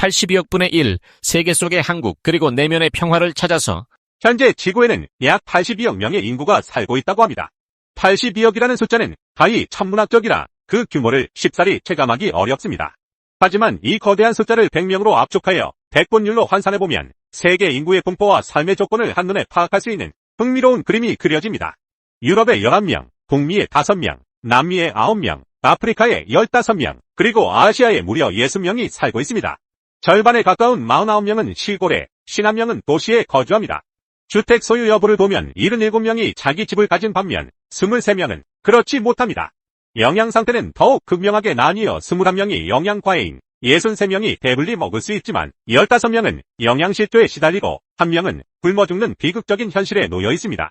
82억 분의 1, 세계 속의 한국 그리고 내면의 평화를 찾아서 현재 지구에는 약 82억 명의 인구가 살고 있다고 합니다. 82억이라는 숫자는 가히 천문학적이라 그 규모를 쉽사리 체감하기 어렵습니다. 하지만 이 거대한 숫자를 100명으로 압축하여 백분율로 환산해보면 세계 인구의 분포와 삶의 조건을 한눈에 파악할 수 있는 흥미로운 그림이 그려집니다. 유럽의 11명, 북미의 5명, 남미의 9명, 아프리카의 15명, 그리고 아시아에 무려 60명이 살고 있습니다. 절반에 가까운 49명은 시골에, 51명은 도시에 거주합니다. 주택 소유 여부를 보면 77명이 자기 집을 가진 반면 23명은 그렇지 못합니다. 영양 상태는 더욱 극명하게 나뉘어 21명이 영양과해인, 63명이 배불리 먹을 수 있지만 15명은 영양실조에 시달리고 1명은 굶어 죽는 비극적인 현실에 놓여 있습니다.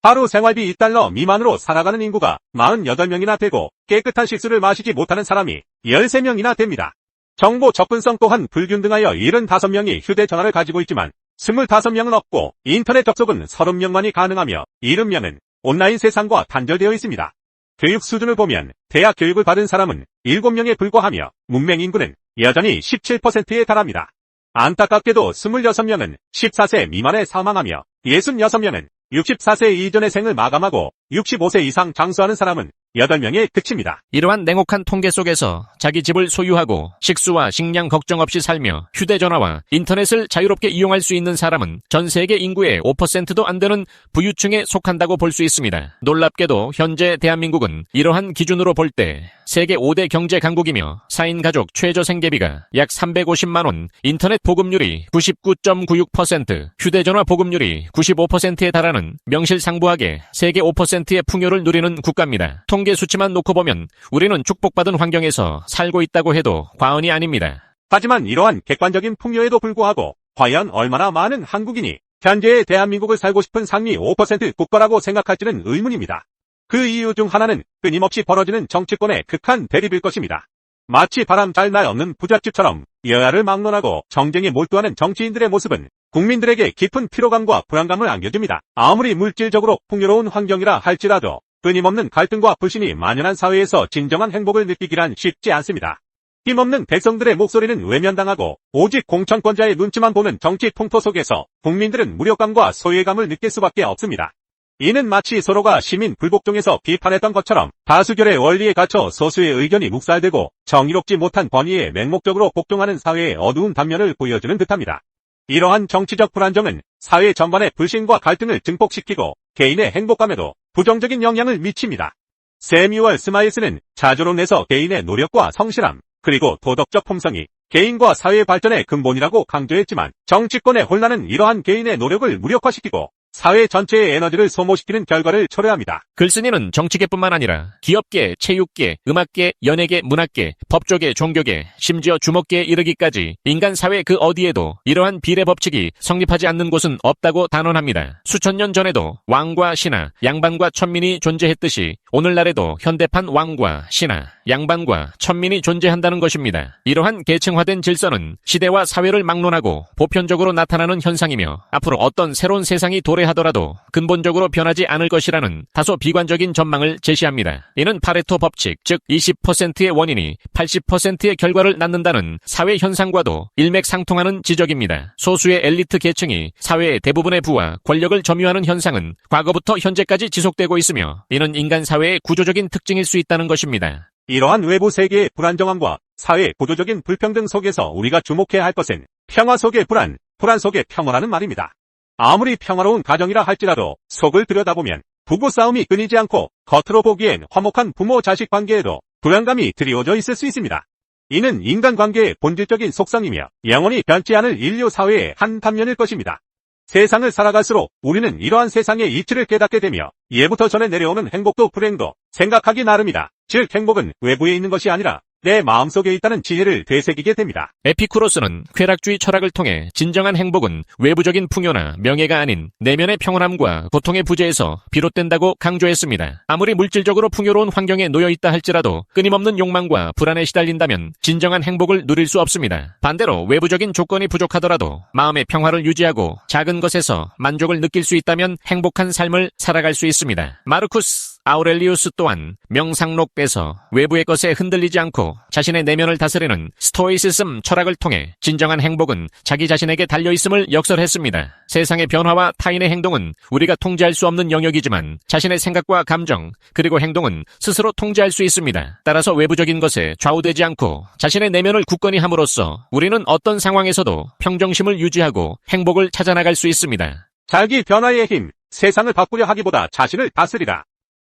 하루 생활비 1달러 미만으로 살아가는 인구가 48명이나 되고 깨끗한 식수를 마시지 못하는 사람이 13명이나 됩니다. 정보 접근성 또한 불균등하여 75명이 휴대전화를 가지고 있지만 25명은 없고 인터넷 접속은 30명만이 가능하며 70명은 온라인 세상과 단절되어 있습니다. 교육 수준을 보면 대학 교육을 받은 사람은 7명에 불과하며 문맹 인구는 여전히 17%에 달합니다. 안타깝게도 26명은 14세 미만에 사망하며 66명은 64세 이전의 생을 마감하고 65세 이상 장수하는 사람은 8명에 그칩니다. 이러한 냉혹한 통계 속에서 자기 집을 소유하고 식수와 식량 걱정 없이 살며 휴대전화와 인터넷을 자유롭게 이용할 수 있는 사람은 전 세계 인구의 5%도 안 되는 부유층에 속한다고 볼 수 있습니다. 놀랍게도 현재 대한민국은 이러한 기준으로 볼 때 세계 5대 경제 강국이며 4인 가족 최저 생계비가 약 350만 원, 인터넷 보급률이 99.96%, 휴대전화 보급률이 95%에 달하는 명실상부하게 세계 5%의 풍요를 누리는 국가입니다. 통계 수치만 놓고 보면 우리는 축복받은 환경에서 살고 있다고 해도 과언이 아닙니다. 하지만 이러한 객관적인 풍요에도 불구하고 과연 얼마나 많은 한국인이 현재의 대한민국을 살고 싶은 상위 5% 국가라고 생각할지는 의문입니다. 그 이유 중 하나는 끊임없이 벌어지는 정치권의 극한 대립일 것입니다. 마치 바람 잘 날 없는 부잣집처럼 여야를 막론하고 정쟁에 몰두하는 정치인들의 모습은 국민들에게 깊은 피로감과 불안감을 안겨줍니다. 아무리 물질적으로 풍요로운 환경이라 할지라도 끊임없는 갈등과 불신이 만연한 사회에서 진정한 행복을 느끼기란 쉽지 않습니다. 힘없는 백성들의 목소리는 외면당하고 오직 공천권자의 눈치만 보는 정치 풍토 속에서 국민들은 무력감과 소외감을 느낄 수밖에 없습니다. 이는 마치 서로가 시민 불복종에서 비판했던 것처럼 다수결의 원리에 갇혀 소수의 의견이 묵살되고 정의롭지 못한 권위에 맹목적으로 복종하는 사회의 어두운 단면을 보여주는 듯합니다. 이러한 정치적 불안정은 사회 전반의 불신과 갈등을 증폭시키고 개인의 행복감에도 부정적인 영향을 미칩니다. 세뮤얼 스마일스는 자조론에서 개인의 노력과 성실함, 그리고 도덕적 품성이 개인과 사회의 발전의 근본이라고 강조했지만 정치권의 혼란은 이러한 개인의 노력을 무력화시키고 사회 전체의 에너지를 소모시키는 결과를 초래합니다. 글쓴이는 정치계뿐만 아니라 기업계, 체육계, 음악계, 연예계, 문학계, 법조계, 종교계, 심지어 주목계에 이르기까지 인간 사회 그 어디에도 이러한 비례 법칙이 성립하지 않는 곳은 없다고 단언합니다. 수천 년 전에도 왕과 신하, 양반과 천민이 존재했듯이 오늘날에도 현대판 왕과 신하, 양반과 천민이 존재한다는 것입니다. 이러한 계층화된 질서는 시대와 사회를 막론하고 보편적으로 나타나는 현상이며 앞으로 어떤 새로운 세상이 도래하더라도 근본적으로 변하지 않을 것이라는 다소 비관적인 전망을 제시합니다. 이는 파레토 법칙, 즉 20%의 원인이 80%의 결과를 낳는다는 사회 현상과도 일맥상통하는 지적입니다. 소수의 엘리트 계층이 사회의 대부분의 부와 권력을 점유하는 현상은 과거부터 현재까지 지속되고 있으며 이는 인간 사회의 구조적인 특징일 수 있다는 것입니다. 이러한 외부 세계의 불안정함과 사회 구조적인 불평등 속에서 우리가 주목해야 할 것은 평화 속의 불안, 불안 속의 평화라는 말입니다. 아무리 평화로운 가정이라 할지라도 속을 들여다보면 부부싸움이 끊이지 않고 겉으로 보기엔 화목한 부모-자식 관계에도 불안감이 드리워져 있을 수 있습니다. 이는 인간관계의 본질적인 속성이며 영원히 변치 않을 인류 사회의 한 단면일 것입니다. 세상을 살아갈수록 우리는 이러한 세상의 이치를 깨닫게 되며 예부터 전해 내려오는 행복도 불행도 생각하기 나름이다. 즉 행복은 외부에 있는 것이 아니라 내 마음속에 있다는 지혜를 되새기게 됩니다. 에피쿠로스는 쾌락주의 철학을 통해 진정한 행복은 외부적인 풍요나 명예가 아닌 내면의 평온함과 고통의 부재에서 비롯된다고 강조했습니다. 아무리 물질적으로 풍요로운 환경에 놓여 있다 할지라도 끊임없는 욕망과 불안에 시달린다면 진정한 행복을 누릴 수 없습니다. 반대로 외부적인 조건이 부족하더라도 마음의 평화를 유지하고 작은 것에서 만족을 느낄 수 있다면 행복한 삶을 살아갈 수 있습니다. 마르쿠스 아우렐리우스 또한 명상록에서 외부의 것에 흔들리지 않고 자신의 내면을 다스리는 스토이시즘 철학을 통해 진정한 행복은 자기 자신에게 달려있음을 역설했습니다. 세상의 변화와 타인의 행동은 우리가 통제할 수 없는 영역이지만 자신의 생각과 감정 그리고 행동은 스스로 통제할 수 있습니다. 따라서 외부적인 것에 좌우되지 않고 자신의 내면을 굳건히 함으로써 우리는 어떤 상황에서도 평정심을 유지하고 행복을 찾아나갈 수 있습니다. 자기 변화의 힘, 세상을 바꾸려 하기보다 자신을 다스리라.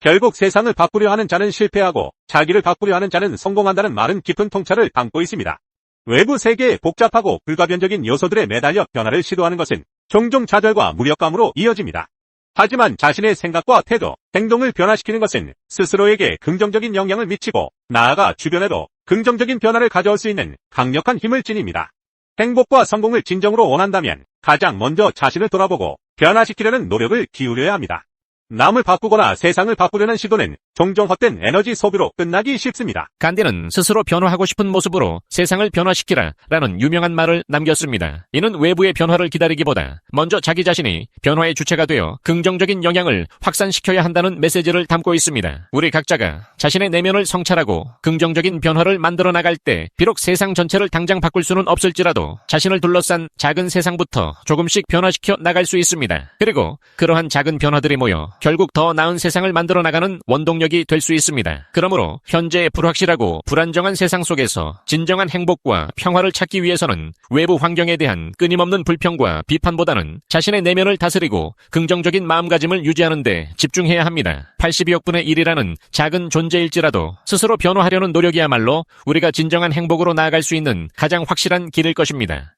결국 세상을 바꾸려 하는 자는 실패하고 자기를 바꾸려 하는 자는 성공한다는 말은 깊은 통찰을 담고 있습니다. 외부 세계의 복잡하고 불가변적인 요소들에 매달려 변화를 시도하는 것은 종종 좌절과 무력감으로 이어집니다. 하지만 자신의 생각과 태도, 행동을 변화시키는 것은 스스로에게 긍정적인 영향을 미치고 나아가 주변에도 긍정적인 변화를 가져올 수 있는 강력한 힘을 지닙니다. 행복과 성공을 진정으로 원한다면 가장 먼저 자신을 돌아보고 변화시키려는 노력을 기울여야 합니다. 남을 바꾸거나 세상을 바꾸려는 시도는 종종 헛된 에너지 소비로 끝나기 쉽습니다. 간디는 스스로 변화하고 싶은 모습으로 세상을 변화시키라 라는 유명한 말을 남겼습니다. 이는 외부의 변화를 기다리기보다 먼저 자기 자신이 변화의 주체가 되어 긍정적인 영향을 확산시켜야 한다는 메시지를 담고 있습니다. 우리 각자가 자신의 내면을 성찰하고 긍정적인 변화를 만들어 나갈 때 비록 세상 전체를 당장 바꿀 수는 없을지라도 자신을 둘러싼 작은 세상부터 조금씩 변화시켜 나갈 수 있습니다. 그리고 그러한 작은 변화들이 모여 결국 더 나은 세상을 만들어 나가는 원동력이 될 수 있습니다. 그러므로 현재의 불확실하고 불안정한 세상 속에서 진정한 행복과 평화를 찾기 위해서는 외부 환경에 대한 끊임없는 불평과 비판보다는 자신의 내면을 다스리고 긍정적인 마음가짐을 유지하는 데 집중해야 합니다. 82억 분의 1이라는 작은 존재일지라도 스스로 변화하려는 노력이야말로 우리가 진정한 행복으로 나아갈 수 있는 가장 확실한 길일 것입니다.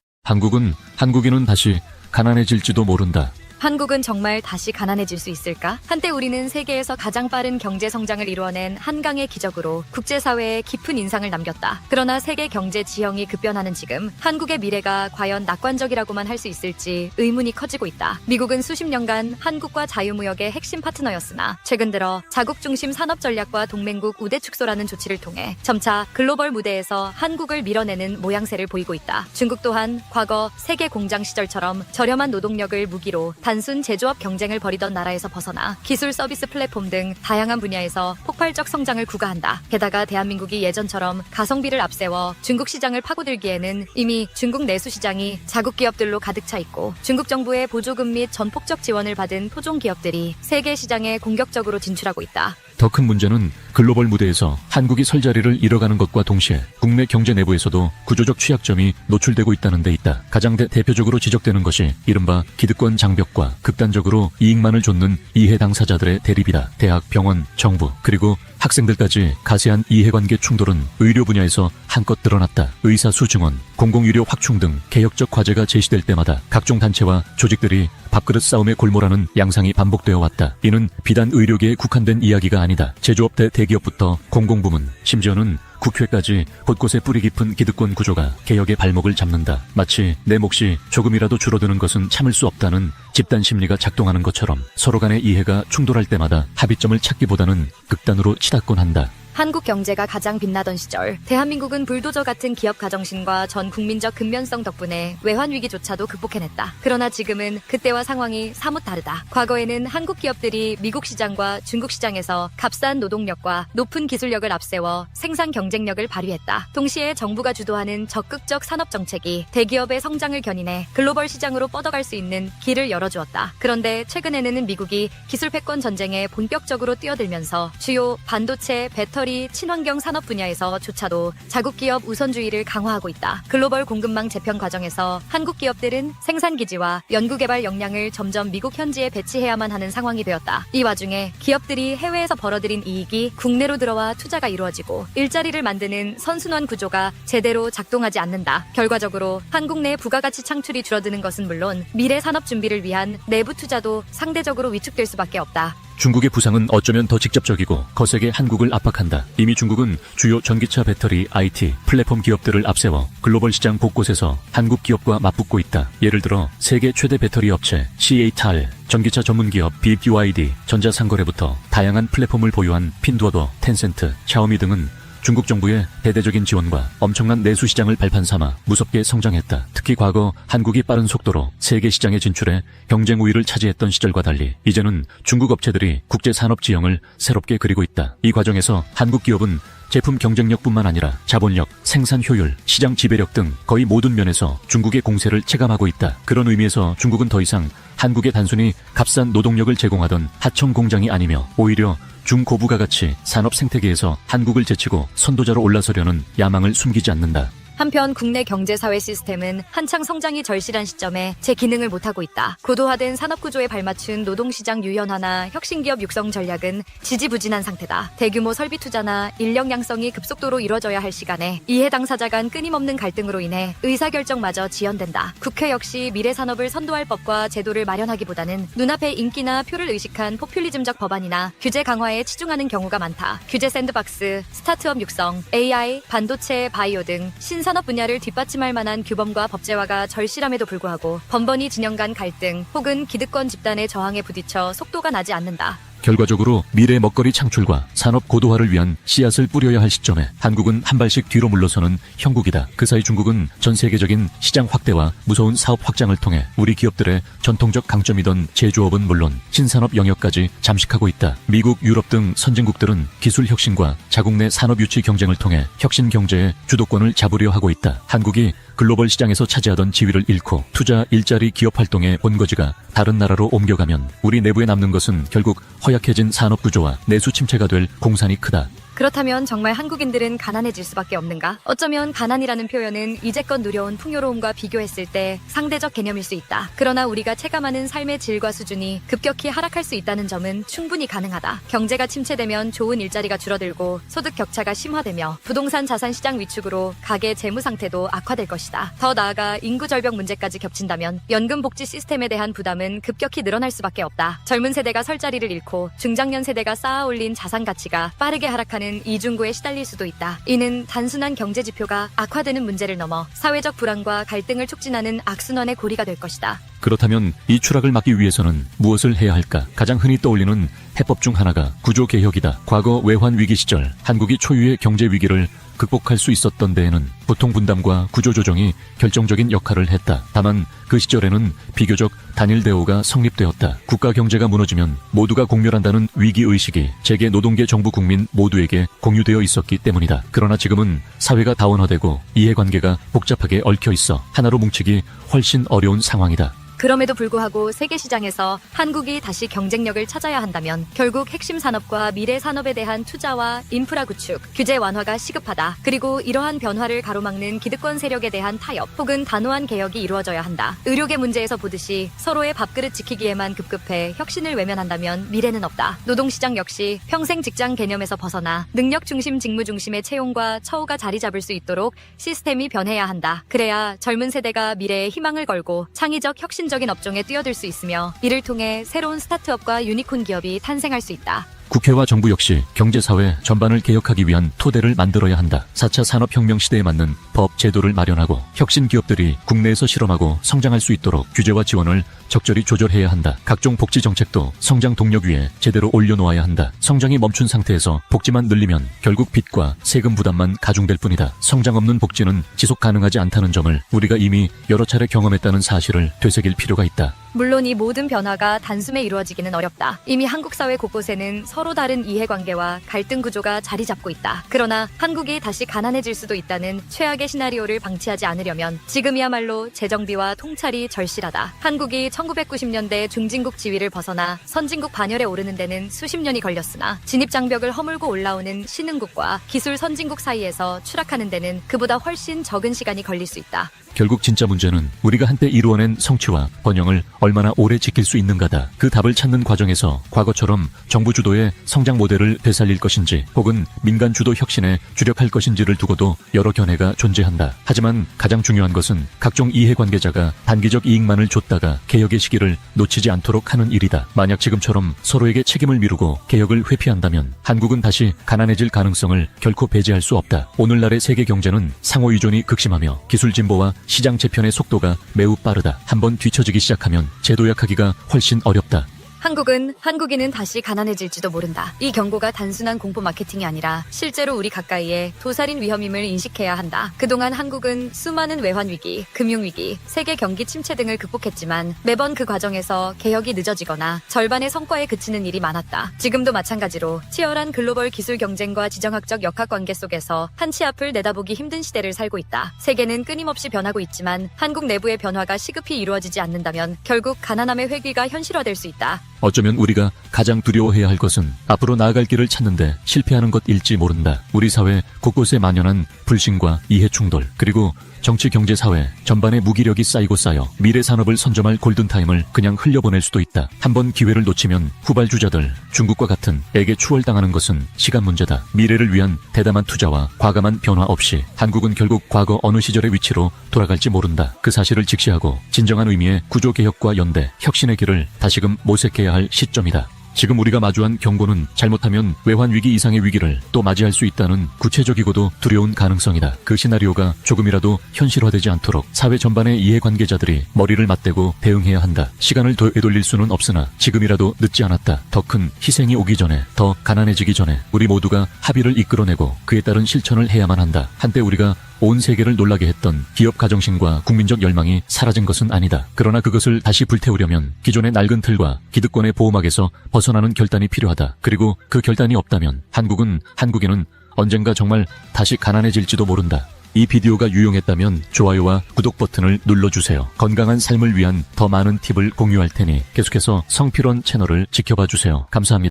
한국인은 다시 가난해질지도 모른다. 한국은 정말 다시 가난해질 수 있을까? 한때 우리는 세계에서 가장 빠른 경제 성장을 이루어낸 한강의 기적으로 국제사회에 깊은 인상을 남겼다. 그러나 세계 경제 지형이 급변하는 지금 한국의 미래가 과연 낙관적이라고만 할 수 있을지 의문이 커지고 있다. 미국은 수십 년간 한국과 자유무역의 핵심 파트너였으나 최근 들어 자국 중심 산업 전략과 동맹국 우대 축소라는 조치를 통해 점차 글로벌 무대에서 한국을 밀어내는 모양새를 보이고 있다. 중국 또한 과거 세계 공장 시절처럼 저렴한 노동력을 무기로 단순 제조업 경쟁을 벌이던 나라에서 벗어나 기술 서비스 플랫폼 등 다양한 분야에서 폭발적 성장을 구가한다. 게다가 대한민국이 예전처럼 가성비를 앞세워 중국 시장을 파고들기에는 이미 중국 내수 시장이 자국 기업들로 가득 차 있고 중국 정부의 보조금 및 전폭적 지원을 받은 토종 기업들이 세계 시장에 공격적으로 진출하고 있다. 더 큰 문제는 글로벌 무대에서 한국이 설 자리를 잃어가는 것과 동시에 국내 경제 내부에서도 구조적 취약점이 노출되고 있다는 데 있다. 가장 대표적으로 지적되는 것이 이른바 기득권 장벽과 극단적으로 이익만을 좇는 이해 당사자들의 대립이다. 대학, 병원, 정부, 그리고 학생들까지 가세한 이해관계 충돌은 의료 분야에서 한껏 드러났다. 의사수 증원, 공공의료 확충 등 개혁적 과제가 제시될 때마다 각종 단체와 조직들이 밥그릇 싸움에 골몰하는 양상이 반복되어 왔다. 이는 비단 의료계에 국한된 이야기가 아니다. 제조업대 대기업부터 공공부문, 심지어는 국회까지 곳곳에 뿌리 깊은 기득권 구조가 개혁의 발목을 잡는다. 마치 내 몫이 조금이라도 줄어드는 것은 참을 수 없다는 집단 심리가 작동하는 것처럼 서로 간의 이해가 충돌할 때마다 합의점을 찾기보다는 극단으로 치닫곤 한다. 한국 경제가 가장 빛나던 시절, 대한민국은 불도저 같은 기업 가정신과 전 국민적 근면성 덕분에 외환 위기조차도 극복해냈다. 그러나 지금은 그때와 상황이 사뭇 다르다. 과거에는 한국 기업들이 미국 시장과 중국 시장에서 값싼 노동력과 높은 기술력을 앞세워 생산 경쟁력을 발휘했다. 동시에 정부가 주도하는 적극적 산업 정책이 대기업의 성장을 견인해 글로벌 시장으로 뻗어갈 수 있는 길을 열어주었다. 그런데 최근에는 미국이 기술 패권 전쟁에 본격적으로 뛰어들면서 주요 반도체, 배터리, 친환경 산업 분야에서조차도 자국 기업 우선주의를 강화하고 있다. 글로벌 공급망 재편 과정에서 한국 기업들은 생산 기지와 연구개발 역량을 점점 미국 현지에 배치해야만 하는 상황이 되었다. 이 와중에 기업들이 해외에서 벌어들인 이익이 국내로 들어와 투자가 이루어지고 일자리를 만드는 선순환 구조가 제대로 작동하지 않는다. 결과적으로 한국 내 부가가치 창출이 줄어드는 것은 물론 미래 산업 준비를 위한 내부 투자도 상대적으로 위축될 수밖에 없다. 중국의 부상은 어쩌면 더 직접적이고 거세게 한국을 압박한다. 이미 중국은 주요 전기차, 배터리, IT, 플랫폼 기업들을 앞세워 글로벌 시장 곳곳에서 한국 기업과 맞붙고 있다. 예를 들어 세계 최대 배터리 업체 CATL, 전기차 전문기업 BYD, 전자상거래부터 다양한 플랫폼을 보유한 핀두어도, 텐센트, 샤오미 등은 중국 정부의 대대적인 지원과 엄청난 내수 시장을 발판 삼아 무섭게 성장했다. 특히 과거 한국이 빠른 속도로 세계 시장에 진출해 경쟁 우위를 차지했던 시절과 달리 이제는 중국 업체들이 국제 산업 지형을 새롭게 그리고 있다. 이 과정에서 한국 기업은 제품 경쟁력뿐만 아니라 자본력, 생산 효율, 시장 지배력 등 거의 모든 면에서 중국의 공세를 체감하고 있다. 그런 의미에서 중국은 더 이상 한국에 단순히 값싼 노동력을 제공하던 하청 공장이 아니며 오히려 중고부가 가치 산업 생태계에서 한국을 제치고 선도자로 올라서려는 야망을 숨기지 않는다. 한편 국내 경제사회 시스템은 한창 성장이 절실한 시점에 제 기능을 못하고 있다. 고도화된 산업구조에 발맞춘 노동시장 유연화나 혁신기업 육성 전략은 지지부진한 상태다. 대규모 설비 투자나 인력 양성이 급속도로 이뤄져야 할 시간에 이해 당사자 간 끊임없는 갈등으로 인해 의사결정마저 지연된다. 국회 역시 미래산업을 선도할 법과 제도를 마련하기보다는 눈앞의 인기나 표를 의식한 포퓰리즘적 법안이나 규제 강화에 치중하는 경우가 많다. 규제 샌드박스, 스타트업 육성, AI, 반도체, 바이오 등 산업 분야를 뒷받침할 만한 규범과 법제화가 절실함에도 불구하고 번번이 진영 간 갈등 혹은 기득권 집단의 저항에 부딪혀 속도가 나지 않는다. 결과적으로 미래 먹거리 창출과 산업 고도화를 위한 씨앗을 뿌려야 할 시점에 한국은 한 발씩 뒤로 물러서는 형국이다. 그 사이 중국은 전 세계적인 시장 확대와 무서운 사업 확장을 통해 우리 기업들의 전통적 강점이던 제조업은 물론 신산업 영역까지 잠식하고 있다. 미국, 유럽 등 선진국들은 기술 혁신과 자국 내 산업 유치 경쟁을 통해 혁신 경제의 주도권을 잡으려 하고 있다. 한국이 글로벌 시장에서 차지하던 지위를 잃고 투자, 일자리, 기업 활동의 본거지가 다른 나라로 옮겨가면 우리 내부에 남는 것은 결국 허약해진 산업 구조와 내수 침체가 될 공산이 크다. 그렇다면 정말 한국인들은 가난해질 수밖에 없는가? 어쩌면 가난이라는 표현은 이제껏 누려온 풍요로움과 비교했을 때 상대적 개념일 수 있다. 그러나 우리가 체감하는 삶의 질과 수준이 급격히 하락할 수 있다는 점은 충분히 가능하다. 경제가 침체되면 좋은 일자리가 줄어들고 소득 격차가 심화되며 부동산 자산 시장 위축으로 가계 재무 상태도 악화될 것이다. 더 나아가 인구 절벽 문제까지 겹친다면 연금 복지 시스템에 대한 부담은 급격히 늘어날 수밖에 없다. 젊은 세대가 설 자리를 잃고 중장년 세대가 쌓아올린 자산 가치가 빠르게 하락하는 이중구에 시달릴 수도 있다. 이는 단순한 경제 지표가 악화되는 문제를 넘어 사회적 불안과 갈등을 촉진하는 악순환의 고리가 될 것이다. 그렇다면 이 추락을 막기 위해서는 무엇을 해야 할까? 가장 흔히 떠올리는 해법 중 하나가 구조개혁이다. 과거 외환 위기 시절 한국이 초유의 경제 위기를 극복할 수 있었던 데에는 보통 분담과 구조조정이 결정적인 역할을 했다. 다만 그 시절에는 비교적 단일 대우가 성립되었다. 국가 경제가 무너지면 모두가 공멸한다는 위기의식이 재계 노동계 정부 국민 모두에게 공유되어 있었기 때문이다. 그러나 지금은 사회가 다원화되고 이해관계가 복잡하게 얽혀 있어 하나로 뭉치기 훨씬 어려운 상황이다. 그럼에도 불구하고 세계 시장에서 한국이 다시 경쟁력을 찾아야 한다면 결국 핵심 산업과 미래 산업에 대한 투자와 인프라 구축, 규제 완화가 시급하다. 그리고 이러한 변화를 가로막는 기득권 세력에 대한 타협 혹은 단호한 개혁이 이루어져야 한다. 의료계 문제에서 보듯이 서로의 밥그릇 지키기에만 급급해 혁신을 외면한다면 미래는 없다. 노동시장 역시 평생 직장 개념에서 벗어나 능력 중심 직무 중심의 채용과 처우가 자리 잡을 수 있도록 시스템이 변해야 한다. 그래야 젊은 세대가 미래에 희망을 걸고 창의적 혁신적인 업종에 뛰어들 수 있으며 이를 통해 새로운 스타트업과 유니콘 기업이 탄생할 수 있다. 국회와 정부 역시 경제사회 전반을 개혁하기 위한 토대를 만들어야 한다. 4차 산업혁명 시대에 맞는 법, 제도를 마련하고 혁신 기업들이 국내에서 실험하고 성장할 수 있도록 규제와 지원을 적절히 조절해야 한다. 각종 복지 정책도 성장 동력 위에 제대로 올려놓아야 한다. 성장이 멈춘 상태에서 복지만 늘리면 결국 빚과 세금 부담만 가중될 뿐이다. 성장 없는 복지는 지속 가능하지 않다는 점을 우리가 이미 여러 차례 경험했다는 사실을 되새길 필요가 있다. 물론 이 모든 변화가 단숨에 이루어지기는 어렵다. 이미 한국 사회 곳곳에는 서로 다른 이해관계와 갈등 구조가 자리 잡고 있다. 그러나 한국이 다시 가난해질 수도 있다는 최악의 시나리오를 방치하지 않으려면 지금이야말로 재정비와 통찰이 절실하다. 한국이 1990년대 중진국 지위를 벗어나 선진국 반열에 오르는 데는 수십 년이 걸렸으나 진입장벽을 허물고 올라오는 신흥국과 기술 선진국 사이에서 추락하는 데는 그보다 훨씬 적은 시간이 걸릴 수 있다. 결국 진짜 문제는 우리가 한때 이루어낸 성취와 번영을 얼마나 오래 지킬 수 있는가다. 그 답을 찾는 과정에서 과거처럼 정부 주도의 성장 모델을 되살릴 것인지 혹은 민간 주도 혁신에 주력할 것인지를 두고도 여러 견해가 존재한다. 하지만 가장 중요한 것은 각종 이해관계자가 단기적 이익만을 줬다가 개혁의 시기를 놓치지 않도록 하는 일이다. 만약 지금처럼 서로에게 책임을 미루고 개혁을 회피한다면 한국은 다시 가난해질 가능성을 결코 배제할 수 없다. 오늘날의 세계 경제는 상호 의존이 극심하며 기술 진보와 시장 재편의 속도가 매우 빠르다. 한번 뒤처지기 시작하면 재도약하기가 훨씬 어렵다. 한국인은 다시 가난해질지도 모른다. 이 경고가 단순한 공포 마케팅이 아니라 실제로 우리 가까이에 도살인 위험임을 인식해야 한다. 그동안 한국은 수많은 외환 위기, 금융 위기, 세계 경기 침체 등을 극복했지만 매번 그 과정에서 개혁이 늦어지거나 절반의 성과에 그치는 일이 많았다. 지금도 마찬가지로 치열한 글로벌 기술 경쟁과 지정학적 역학관계 속에서 한 치 앞을 내다보기 힘든 시대를 살고 있다. 세계는 끊임없이 변하고 있지만 한국 내부의 변화가 시급히 이루어지지 않는다면 결국 가난함의 회귀가 현실화될 수 있다. 어쩌면 우리가 가장 두려워해야 할 것은 앞으로 나아갈 길을 찾는데 실패하는 것일지 모른다. 우리 사회 곳곳에 만연한 불신과 이해 충돌, 그리고 정치, 경제, 사회 전반의 무기력이 쌓이고 쌓여 미래 산업을 선점할 골든타임을 그냥 흘려보낼 수도 있다. 한번 기회를 놓치면 후발주자들, 중국과 같은 액에 추월당하는 것은 시간 문제다. 미래를 위한 대담한 투자와 과감한 변화 없이 한국은 결국 과거 어느 시절의 위치로 돌아갈지 모른다. 그 사실을 직시하고 진정한 의미의 구조개혁과 연대, 혁신의 길을 다시금 모색해야 할 시점이다. 지금 우리가 마주한 경고는 잘못하면 외환 위기 이상의 위기를 또 맞이할 수 있다는 구체적이고도 두려운 가능성이다. 그 시나리오가 조금이라도 현실화되지 않도록 사회 전반의 이해관계자들이 머리를 맞대고 대응해야 한다. 시간을 되돌릴 수는 없으나 지금이라도 늦지 않았다. 더 큰 희생이 오기 전에, 더 가난해지기 전에 우리 모두가 합의를 이끌어내고 그에 따른 실천을 해야만 한다. 한때 우리가 온 세계를 놀라게 했던 기업 가정신과 국민적 열망이 사라진 것은 아니다. 그러나 그것을 다시 불태우려면 기존의 낡은 틀과 기득권의 보호막에서 벗어나는 결단이 필요하다. 그리고 그 결단이 없다면 한국인은 언젠가 정말 다시 가난해질지도 모른다. 이 비디오가 유용했다면 좋아요와 구독 버튼을 눌러주세요. 건강한 삶을 위한 더 많은 팁을 공유할 테니 계속해서 성필원 채널을 지켜봐 주세요. 감사합니다.